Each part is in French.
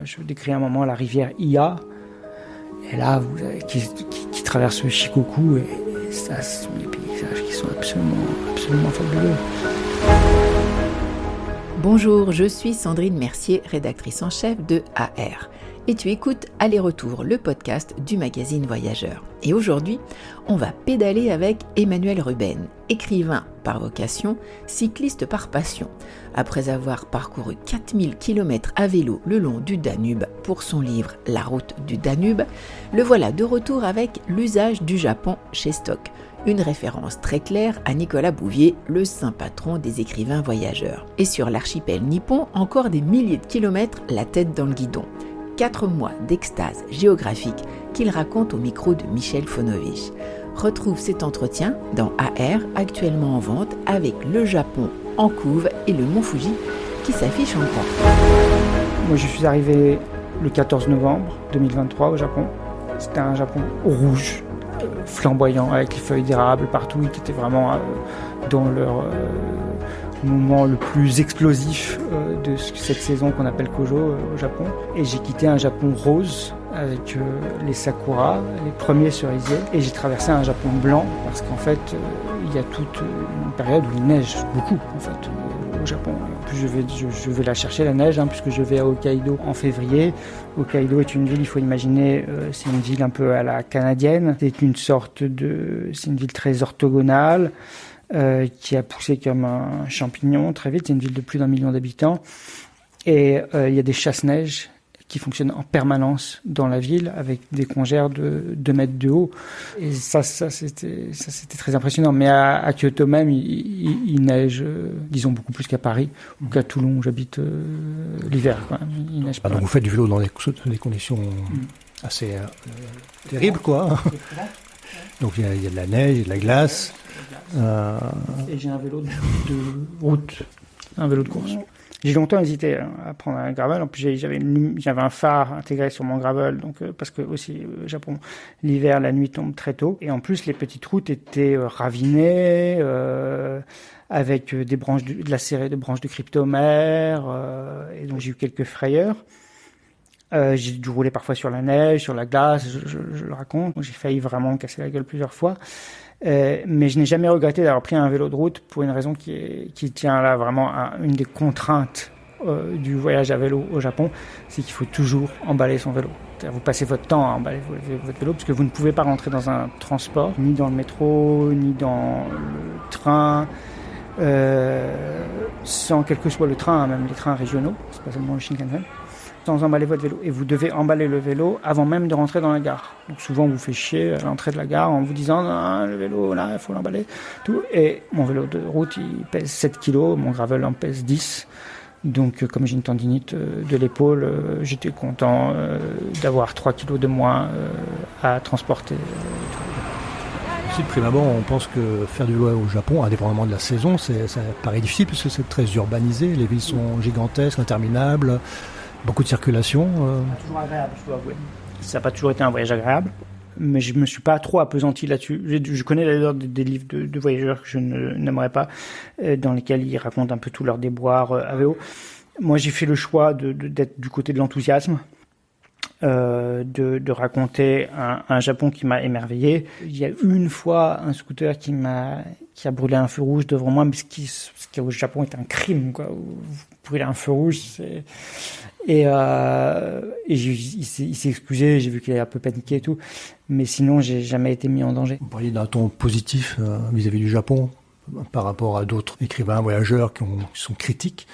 Je décris un moment la rivière Iya, et là, qui traverse le Shikoku, et ça, ce sont des paysages qui sont absolument fabuleux. Bonjour, je suis Sandrine Mercier, rédactrice en chef de AR. Et tu écoutes Aller-Retour, le podcast du magazine Voyageur. Et aujourd'hui, on va pédaler avec Emmanuel Ruben, écrivain par vocation, cycliste par passion. Après avoir parcouru 4000 km à vélo le long du Danube pour son livre La route du Danube, le voilà de retour avec L'usage du Japon chez Stock. Une référence très claire à Nicolas Bouvier, le saint patron des écrivains voyageurs. Et sur l'archipel nippon, encore des milliers de kilomètres la tête dans le guidon. 4 mois d'extase géographique qu'il raconte au micro de Michel Fonovich. Retrouve cet entretien dans AR, actuellement en vente, avec le Japon en couve et le mont Fuji qui s'affiche en grand. Moi, je suis arrivé le 14 novembre 2023 au Japon. C'était un Japon rouge, flamboyant, avec les feuilles d'érable partout, qui étaient vraiment dans leur moment le plus explosif de cette saison qu'on appelle Kojo au Japon. Et j'ai quitté un Japon rose avec les sakuras, les premiers cerisiers, et j'ai traversé un Japon blanc parce qu'en fait il y a toute une période où il neige beaucoup en fait au Japon. En plus je vais la chercher la neige puisque je vais à Hokkaido en février. Hokkaido est une ville, il faut imaginer, c'est une ville un peu à la canadienne. C'est une ville très orthogonale. Qui a poussé comme un champignon très vite. C'est une ville de plus d'1 million d'habitants. Et il y a des chasse-neige qui fonctionnent en permanence dans la ville avec des congères de 2 mètres de haut. Et ça c'était très impressionnant. Mais à Kyoto même, il neige, disons, beaucoup plus qu'à Paris ou qu'à Toulon où j'habite l'hiver. Quoi. Il neige pas. Donc vous faites du vélo dans des conditions assez terribles, quoi. Donc il y a de la neige, il y a de la glace. Et j'ai un vélo de route, un vélo de course. J'ai longtemps hésité à prendre un gravel. En plus, j'avais un phare intégré sur mon gravel, donc parce que aussi au Japon, l'hiver, la nuit tombe très tôt. Et en plus, les petites routes étaient ravinées, avec des branches de la serrée de branches de cryptomère, et donc j'ai eu quelques frayeurs. J'ai dû rouler parfois sur la neige, sur la glace, je le raconte. J'ai failli vraiment me casser la gueule plusieurs fois. Mais je n'ai jamais regretté d'avoir pris un vélo de route pour une raison qui tient là vraiment à une des contraintes du voyage à vélo au Japon, c'est qu'il faut toujours emballer son vélo. Vous passez votre temps à emballer votre vélo parce que vous ne pouvez pas rentrer dans un transport, ni dans le métro, ni dans le train, sans quel que soit le train, même les trains régionaux, c'est pas seulement le Shinkansen, sans emballer votre vélo. Et vous devez emballer le vélo avant même de rentrer dans la gare. Donc souvent, on vous fait chier à l'entrée de la gare en vous disant « le vélo, là, il faut l'emballer. » tout. Et mon vélo de route, il pèse 7 kilos, mon gravel en pèse 10. Donc, comme j'ai une tendinite de l'épaule, j'étais content d'avoir 3 kilos de moins à transporter. Si de prime abord, on pense que faire du vélo au Japon, indépendamment de la saison, ça paraît difficile parce que c'est très urbanisé, les villes sont gigantesques, interminables. Beaucoup de circulation. Toujours agréable, je dois avouer. Ça n'a pas toujours été un voyage agréable, mais je ne me suis pas trop appesanti là-dessus. Je connais d'ailleurs des livres de voyageurs que je n'aimerais pas, dans lesquels ils racontent un peu tous leurs déboires à vélo. Moi, j'ai fait le choix d'être du côté de l'enthousiasme, de raconter un Japon qui m'a émerveillé. Il y a une fois un scooter qui a brûlé un feu rouge devant moi, mais ce qui au Japon est un crime, quoi. Brûler un feu rouge, c'est... Et il s'est excusé, j'ai vu qu'il avait un peu paniqué et tout, mais sinon j'ai jamais été mis en danger. Vous parliez d'un ton positif vis-à-vis du Japon par rapport à d'autres écrivains, voyageurs qui sont critiques,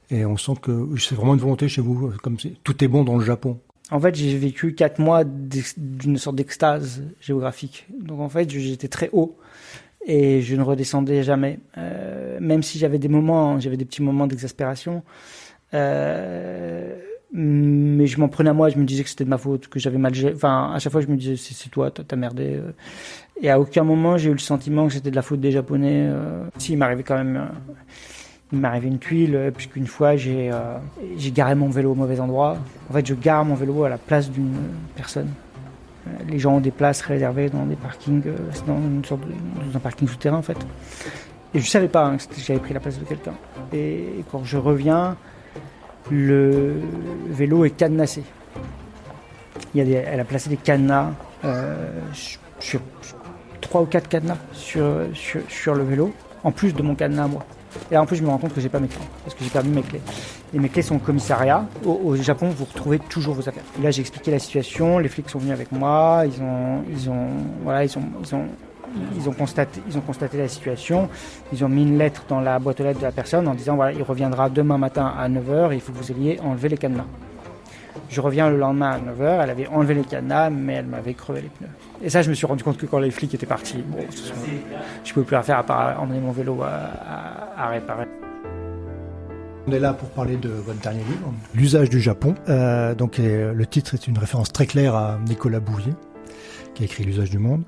et on sent que c'est vraiment une volonté chez vous, comme tout est bon dans le Japon. En fait, j'ai vécu 4 mois d'une sorte d'extase géographique, donc en fait j'étais très haut et je ne redescendais jamais, même si j'avais des petits moments d'exaspération. Mais je m'en prenais à moi, je me disais que c'était de ma faute, que j'avais mal géré. Enfin, à chaque fois, je me disais, c'est toi, t'as merdé. Et à aucun moment, j'ai eu le sentiment que c'était de la faute des Japonais. Si, il m'arrivait une tuile, puisqu'une fois, j'ai garé mon vélo au mauvais endroit. En fait, je gare mon vélo à la place d'une personne. Les gens ont des places réservées dans des parkings, dans un parking souterrain, en fait. Et je savais pas que j'avais pris la place de quelqu'un. Et quand je reviens, le vélo est cadenassé. Elle a placé des cadenas, sur 3 ou 4 cadenas sur le vélo, en plus de mon cadenas à moi. Et là, en plus, je me rends compte que j'ai pas mes clés, parce que j'ai perdu mes clés. Et mes clés sont au commissariat. Au Japon, vous retrouvez toujours vos affaires. Et là, j'ai expliqué la situation. Les flics sont venus avec moi. Ils ont constaté la situation. Ils ont mis une lettre dans la boîte aux lettres de la personne en disant voilà, il reviendra demain matin à 9h et il faut que vous ayez enlevé les cadenas. Je reviens le lendemain à 9h, elle avait enlevé les cadenas, mais elle m'avait crevé les pneus. Et ça, je me suis rendu compte que quand les flics étaient partis, je ne pouvais plus rien faire à part emmener mon vélo à réparer. On est là pour parler de votre dernier livre, L'usage du Japon. Le titre est une référence très claire à Nicolas Bouvier, qui a écrit L'usage du monde.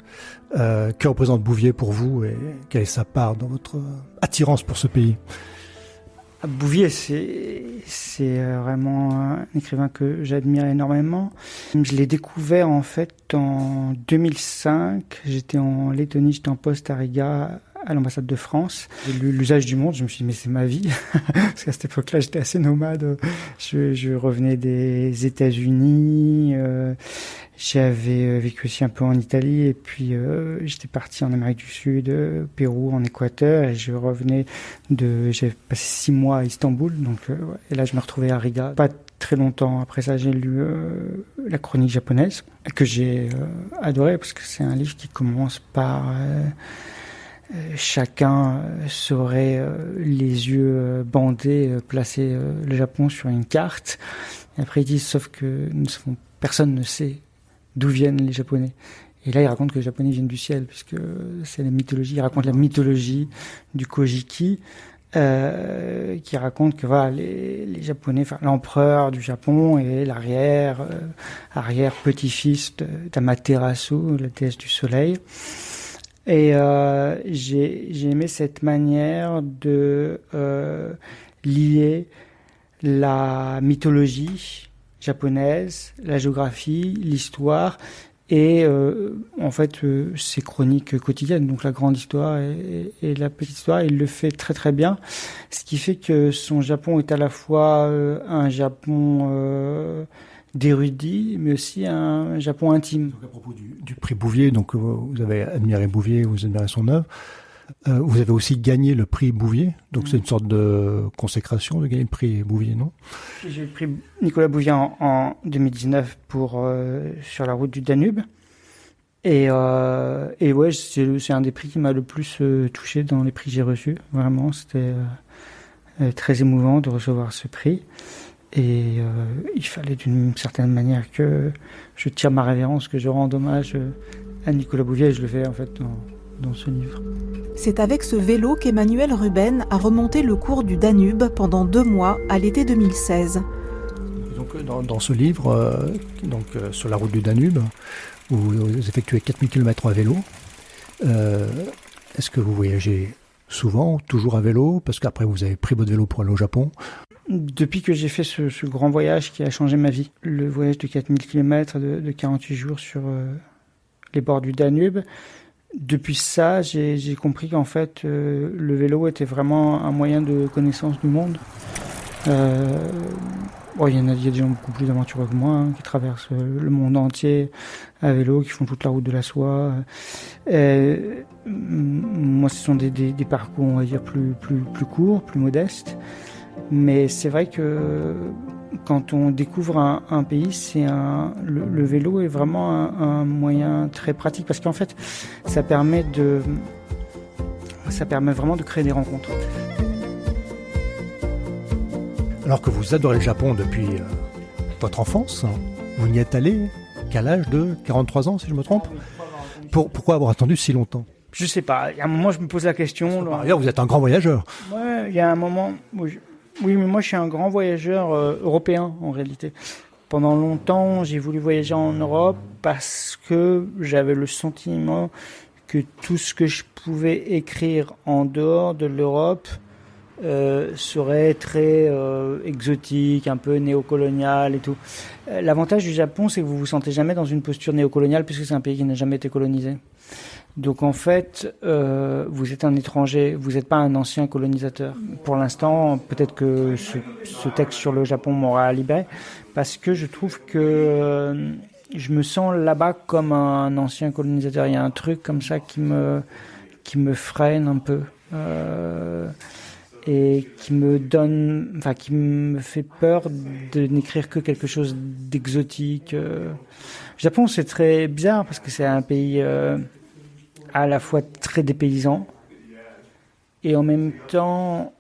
Que représente Bouvier pour vous et quelle est sa part dans votre attirance pour ce pays ? Bouvier, c'est vraiment un écrivain que j'admire énormément. Je l'ai découvert en fait en 2005. J'étais en Lettonie, j'étais en poste à Riga, à l'ambassade de France. J'ai lu L'usage du monde, je me suis dit mais c'est ma vie. Parce qu'à cette époque-là, j'étais assez nomade. Je revenais des États-Unis. J'avais vécu aussi un peu en Italie et puis j'étais parti en Amérique du Sud, Pérou, en Équateur et j'avais passé 6 mois à Istanbul et là je me retrouvais à Riga. Pas très longtemps après ça, j'ai lu La chronique japonaise que j'ai adoré parce que c'est un livre qui commence par chacun saurait les yeux bandés placer le Japon sur une carte. Et après ils disent sauf que personne ne sait d'où viennent les Japonais. Et là, il raconte que les Japonais viennent du ciel, puisque c'est la mythologie. Il raconte la mythologie du Kojiki, qui raconte que voilà, les Japonais, enfin l'empereur du Japon et arrière petit-fils d'Amaterasu, la déesse du soleil. Et j'ai aimé cette manière de lier la mythologie japonaise, la géographie, l'histoire et en fait ses chroniques quotidiennes, donc la grande histoire et la petite histoire, il le fait très très bien, ce qui fait que son Japon est à la fois un Japon d'érudit, mais aussi un Japon intime. Donc à propos du prix Bouvier, donc vous avez admiré Bouvier, vous admirez son œuvre. Vous avez aussi gagné le prix Bouvier, donc c'est une sorte de consécration de gagner le prix Bouvier, non ? J'ai eu le prix Nicolas Bouvier en 2019 sur la route du Danube. Et ouais, c'est un des prix qui m'a le plus touché dans les prix que j'ai reçus. Vraiment, c'était très émouvant de recevoir ce prix. Et il fallait d'une certaine manière que je tire ma révérence, que je rende hommage à Nicolas Bouvier, et je le fais en fait dans ce livre. C'est avec ce vélo qu'Emmanuel Ruben a remonté le cours du Danube pendant 2 mois à l'été 2016. Donc, dans ce livre, sur la route du Danube, où vous effectuez 4000 km à vélo, est-ce que vous voyagez souvent, toujours à vélo ? Parce qu'après vous avez pris votre vélo pour aller au Japon. Depuis que j'ai fait ce grand voyage qui a changé ma vie, le voyage de 4000 km de 48 jours sur les bords du Danube, depuis ça, j'ai compris qu'en fait, le vélo était vraiment un moyen de connaissance du monde. Il y a des gens beaucoup plus aventureux que moi qui traversent le monde entier à vélo, qui font toute la route de la soie. Moi, ce sont des parcours, on va dire, plus courts, plus modestes. Mais c'est vrai que quand on découvre un pays, le vélo est vraiment un moyen très pratique parce qu'en fait, ça permet vraiment de créer des rencontres. Alors que vous adorez le Japon depuis votre enfance, vous n'y êtes allé qu'à l'âge de 43 ans, si je me trompe. Pourquoi avoir attendu si longtemps ? Je sais pas. Il y a un moment, je me pose la question. Par ailleurs, vous êtes un grand voyageur. Ouais, il y a un moment où oui, mais moi je suis un grand voyageur européen en réalité. Pendant longtemps, j'ai voulu voyager en Europe parce que j'avais le sentiment que tout ce que je pouvais écrire en dehors de l'Europe serait très exotique, un peu néocolonial et tout. L'avantage du Japon, c'est que vous vous sentez jamais dans une posture néocoloniale puisque c'est un pays qui n'a jamais été colonisé. Donc en fait, vous êtes un étranger, vous n'êtes pas un ancien colonisateur. Pour l'instant, peut-être que ce texte sur le Japon m'aura libéré, parce que je trouve que je me sens là-bas comme un ancien colonisateur. Il y a un truc comme ça qui me freine un peu. Et qui me fait peur de n'écrire que quelque chose d'exotique. Le Japon, c'est très bizarre parce que c'est un pays à la fois très dépaysant et en même temps,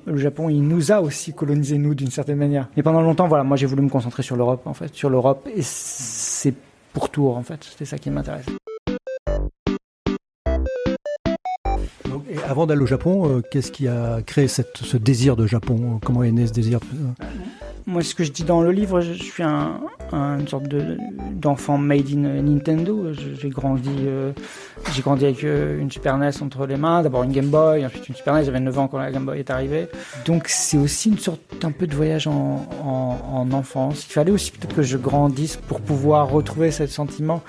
le Japon, il nous a aussi colonisé, nous, d'une certaine manière. Mais pendant longtemps, voilà, moi, j'ai voulu me concentrer sur l'Europe, en fait, et c'est pour Tours, en fait. C'était ça qui m'intéresse. Et avant d'aller au Japon, qu'est-ce qui a créé ce désir de Japon ? Comment est né ce désir ? Moi, ce que je dis dans le livre, je suis une sorte d'enfant made in Nintendo. J'ai grandi avec une Super NES entre les mains, d'abord une Game Boy, ensuite une Super NES. J'avais 9 ans quand la Game Boy est arrivée. Donc c'est aussi une sorte un peu de voyage en enfance. Il fallait aussi peut-être que je grandisse pour pouvoir retrouver ce sentiment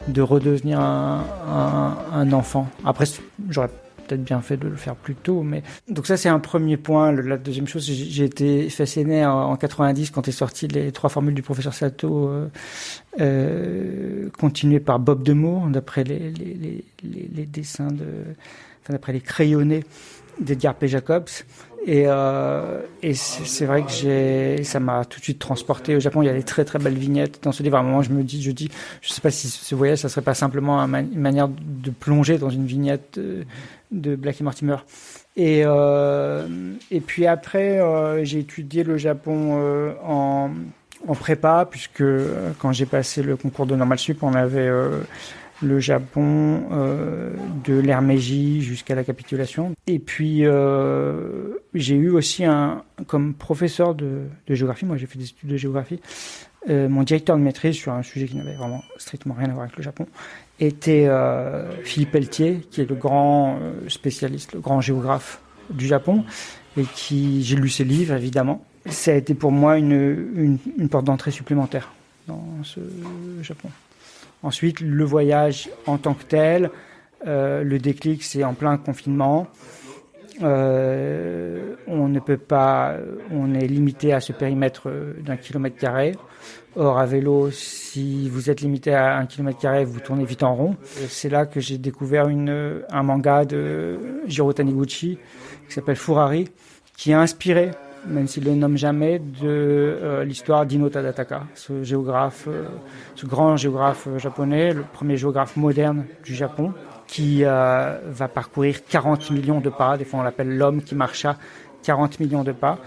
de redevenir un enfant. Après, j'aurais peut-être bien fait de le faire plus tôt, mais donc ça c'est un premier point. La deuxième chose, j'ai été fasciné en 90 quand est sorti les 3 formules du professeur Sato, continuées par Bob Demore d'après les dessins d'après les crayonnés d'Edgar P. Jacobs. Et c'est vrai que ça m'a tout de suite transporté au Japon. Il y a des très très belles vignettes dans ce livre. À un moment, je dis, je sais pas si ce voyage, ça serait pas simplement une manière de plonger dans une vignette de Blackie Mortimer. Et puis après, j'ai étudié le Japon en prépa, puisque quand j'ai passé le concours de Normal Sup, on avait le Japon de l'ère Meiji jusqu'à la capitulation. Et puis j'ai eu aussi comme professeur de géographie, moi j'ai fait des études de géographie, mon directeur de maîtrise sur un sujet qui n'avait vraiment strictement rien à voir avec le Japon était Philippe Pelletier, qui est le grand spécialiste, le grand géographe du Japon, et j'ai lu ses livres évidemment. Ça a été pour moi une porte d'entrée supplémentaire dans ce Japon. Ensuite, le voyage en tant que tel, le déclic, c'est en plein confinement. On ne peut pas, on est limité à ce périmètre d'1 km². Or, à vélo, si vous êtes limité à 1 km², vous tournez vite en rond. Et c'est là que j'ai découvert un manga de Jiro Taniguchi qui s'appelle Furari, qui a inspiré, même s'il ne le nomme jamais, de l'histoire d'Ino Tadataka, ce grand géographe japonais, le premier géographe moderne du Japon, qui va parcourir 40 millions de pas. Des fois, on l'appelle l'homme qui marcha 40 millions de pas,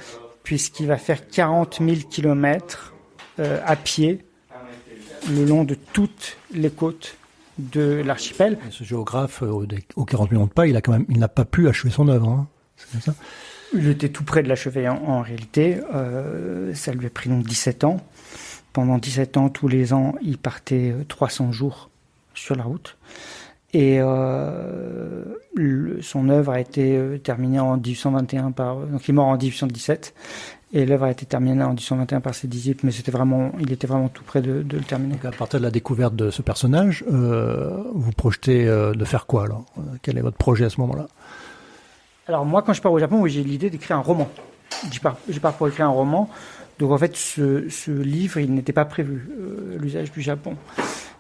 puisqu'il va faire 40 000 kilomètres à pied le long de toutes les côtes de l'archipel. Et ce géographe, aux 40 millions de pas, il n'a pas pu achever son œuvre. Hein. C'est comme ça. Il était tout près de l'achever en réalité. Ça lui a pris donc 17 ans. Pendant 17 ans, tous les ans, il partait 300 jours sur la route. Et son œuvre a été terminée en 1821 donc il est mort en 1817. Et l'œuvre a été terminée en 1821 par ses disciples, mais il était vraiment tout près de le terminer. Donc à partir de la découverte de ce personnage, vous projetez de faire quoi alors ? Quel est votre projet à ce moment-là ? Alors moi, quand je pars au Japon, j'ai l'idée d'écrire un roman. Je pars pour écrire un roman. Donc en fait, ce livre, il n'était pas prévu, l'usage du Japon.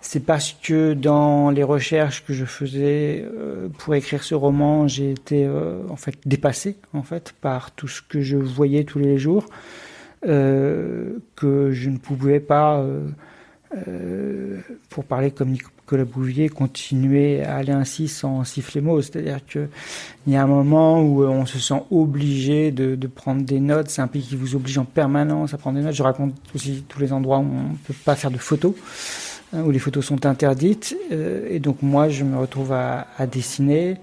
C'est parce que dans les recherches que je faisais pour écrire ce roman, j'ai été en fait dépassé en fait par tout ce que je voyais tous les jours, que je ne pouvais pas, pour parler comme Nicolas Bouvier, continuer à aller ainsi sans siffler mot. C'est-à-dire qu'il y a un moment où on se sent obligé de prendre des notes. C'est un pays qui vous oblige en permanence à prendre des notes. Je raconte aussi tous les endroits où on ne peut pas faire de photos, où les photos sont interdites. Et donc moi, je me retrouve à dessiner,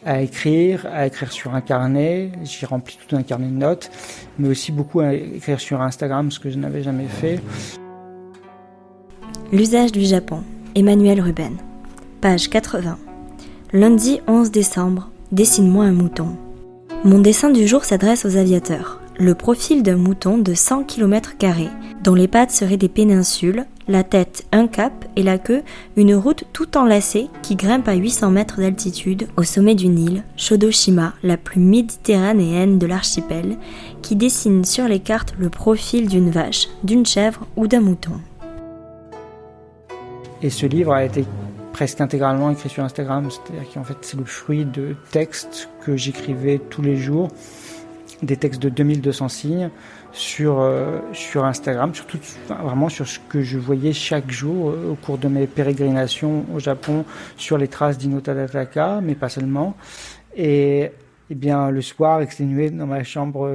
à écrire sur un carnet. J'ai rempli tout un carnet de notes, mais aussi beaucoup à écrire sur Instagram, ce que je n'avais jamais fait. L'usage du Japon. Emmanuel Ruben. Page 80. Lundi 11 décembre. Dessine-moi un mouton. Mon dessin du jour s'adresse aux aviateurs. Le profil d'un mouton de 100 km², dont les pattes seraient des péninsules, la tête un cap et la queue une route tout enlacée qui grimpe à 800 mètres d'altitude au sommet d'une île, Shodoshima, la plus méditerranéenne de l'archipel, qui dessine sur les cartes le profil d'une vache, d'une chèvre ou d'un mouton. Et ce livre a été presque intégralement écrit sur Instagram, c'est-à-dire qu'en fait c'est le fruit de textes que j'écrivais tous les jours, des textes de 2200 signes sur Instagram, vraiment sur ce que je voyais chaque jour au cours de mes pérégrinations au Japon sur les traces d'Ino Tadataka, mais pas seulement. Et bien le soir, exténué dans ma chambre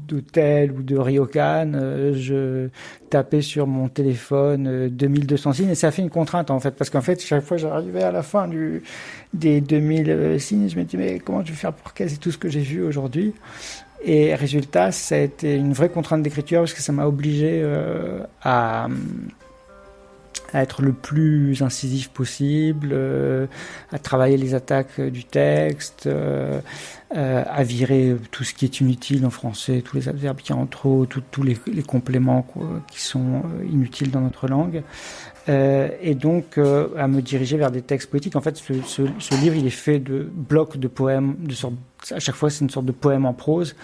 d'hôtel ou de ryokan, je tapais sur mon téléphone 2200 signes et ça a fait une contrainte en fait, parce qu'en fait chaque fois j'arrivais à la fin des 2000 signes, je me disais mais comment je vais faire pour caser tout ce que j'ai vu aujourd'hui? Et résultat, ça a été une vraie contrainte d'écriture parce que ça m'a obligé à être le plus incisif possible, à travailler les attaques du texte, à virer tout ce qui est inutile en français, tous les adverbes qui en trop, tous les compléments qui sont inutiles dans notre langue. Et donc à me diriger vers des textes poétiques. En fait, ce livre, il est fait de blocs de poèmes, à chaque fois c'est une sorte de poème en prose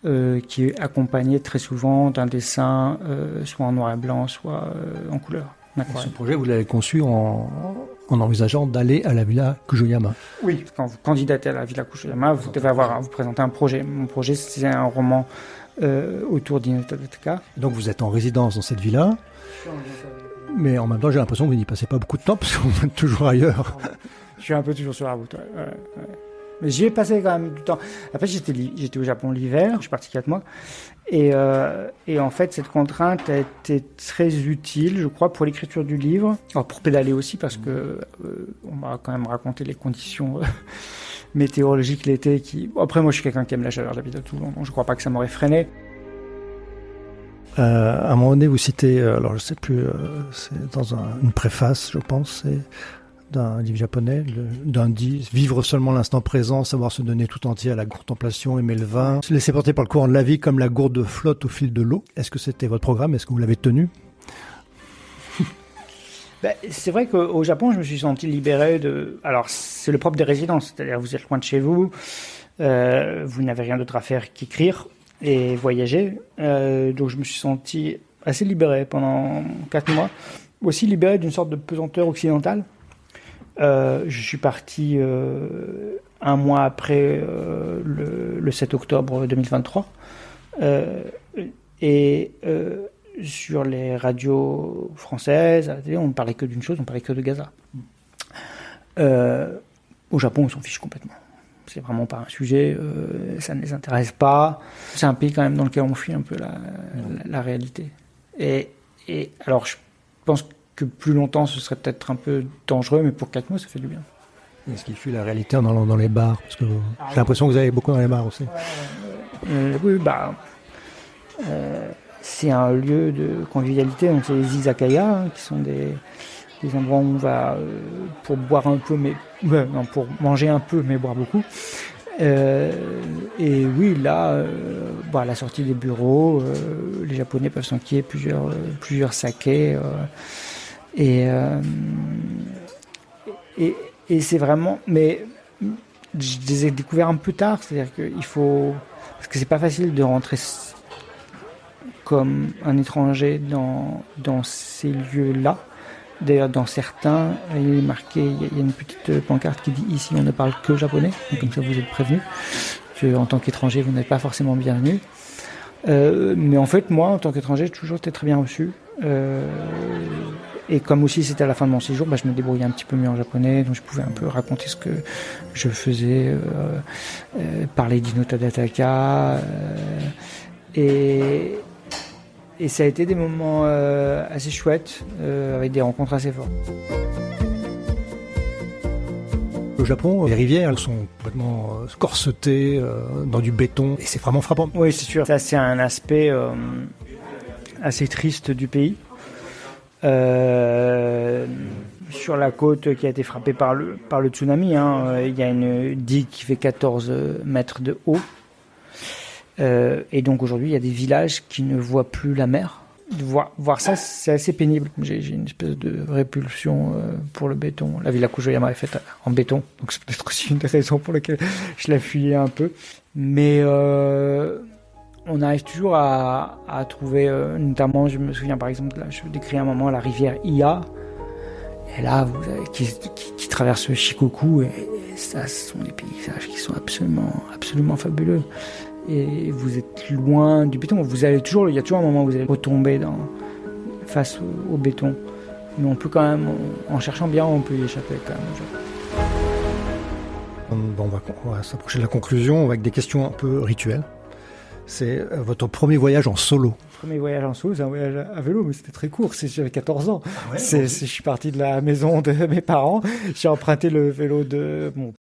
qui est accompagné très souvent d'un dessin, soit en noir et blanc, soit en couleur. Ce projet, vous l'avez conçu en envisageant d'aller à la Villa Kujoyama. Oui, quand vous candidatez à la Villa Kujoyama, vous devez vous présenter un projet. Mon projet, c'est un roman autour d'Ino Tadataka. Donc vous êtes en résidence dans cette villa, mais en même temps, j'ai l'impression que vous n'y passez pas beaucoup de temps parce que vous êtes toujours ailleurs. Je suis un peu toujours sur la route, ouais. Mais j'y ai passé quand même du temps. Après, j'étais au Japon l'hiver, je suis parti 4 mois. Et en fait, cette contrainte a été très utile, je crois, pour l'écriture du livre. Alors, pour pédaler aussi, parce que on m'a quand même raconté les conditions météorologiques l'été. Après, moi, je suis quelqu'un qui aime la chaleur, j'habite à Toulon, donc je ne crois pas que ça m'aurait freiné. À un moment donné, vous citez, alors je ne sais plus, c'est dans une préface, je pense, c'est d'un livre japonais, d'un dit, vivre seulement l'instant présent, savoir se donner tout entier à la contemplation, aimer le vin, se laisser porter par le courant de la vie comme la gourde flotte au fil de l'eau. Est-ce que c'était votre programme? Est-ce que vous l'avez tenu? C'est vrai qu'au Japon, je me suis senti libéré Alors, c'est le propre des résidences, c'est-à-dire vous êtes loin de chez vous, vous n'avez rien d'autre à faire qu'écrire et voyager. Donc, je me suis senti assez libéré pendant 4 mois. Aussi libéré d'une sorte de pesanteur occidentale. Je suis parti 1 mois après le 7 octobre 2023 et sur les radios françaises, à la télé, on ne parlait que d'une chose, on ne parlait que de Gaza. Au Japon, on s'en fiche complètement. C'est vraiment pas un sujet, ça ne les intéresse pas. C'est un pays quand même dans lequel on fuit un peu la réalité. Et alors, je pense que plus longtemps, ce serait peut-être un peu dangereux, mais pour 4 mois, ça fait du bien. Est-ce qu'il fuit la réalité en allant dans les bars? Parce que j'ai l'impression que vous allez beaucoup dans les bars aussi. Oui, c'est un lieu de convivialité, donc c'est les izakaya, qui sont des endroits où on va pour boire un peu, pour manger un peu, mais boire beaucoup. Et oui, là, à la sortie des bureaux, les Japonais peuvent s'enquiller plusieurs sakés. Et c'est vraiment... Mais je les ai découverts un peu tard, c'est-à-dire qu'il faut... Parce que c'est pas facile de rentrer comme un étranger dans ces lieux-là. D'ailleurs, dans certains, il est marqué, il y a une petite pancarte qui dit « Ici, on ne parle que japonais ». Donc, comme ça, vous êtes prévenus qu'en tant qu'étranger, vous n'êtes pas forcément bienvenu. Mais en fait, moi, en tant qu'étranger, j'ai toujours été très bien reçu. Et comme aussi c'était à la fin de mon séjour, je me débrouillais un petit peu mieux en japonais, donc je pouvais un peu raconter ce que je faisais, parler d'Ino Tadataka. Et ça a été des moments assez chouettes, avec des rencontres assez fortes. Au Japon, les rivières sont complètement corsetées dans du béton, et c'est vraiment frappant. Oui, c'est sûr. Ça, c'est un aspect assez triste du pays. sur la côte qui a été frappée par le tsunami. Il y a une digue qui fait 14 mètres de haut. Et donc aujourd'hui, il y a des villages qui ne voient plus la mer. Voir ça, c'est assez pénible. J'ai une espèce de répulsion pour le béton. La Villa Kujoyama est faite en béton, donc c'est peut-être aussi une des raisons pour lesquelles je la fuyais un peu. Mais on arrive toujours à trouver, notamment, je me souviens par exemple, là, je décris un moment la rivière Iya, et là, vous avez, qui traverse le Shikoku, et ça, ce sont des paysages qui sont absolument fabuleux. Et vous êtes loin du béton. Il y a toujours un moment où vous allez retomber face au béton. Mais on peut quand même, en cherchant bien, on peut y échapper quand même. Bon, on va s'approcher de la conclusion avec des questions un peu rituelles. C'est votre premier voyage en solo. Premier voyage en solo, c'est un voyage à vélo, mais c'était très court. J'avais 14 ans. Ah ouais, je suis parti de la maison de mes parents. J'ai emprunté le vélo de mon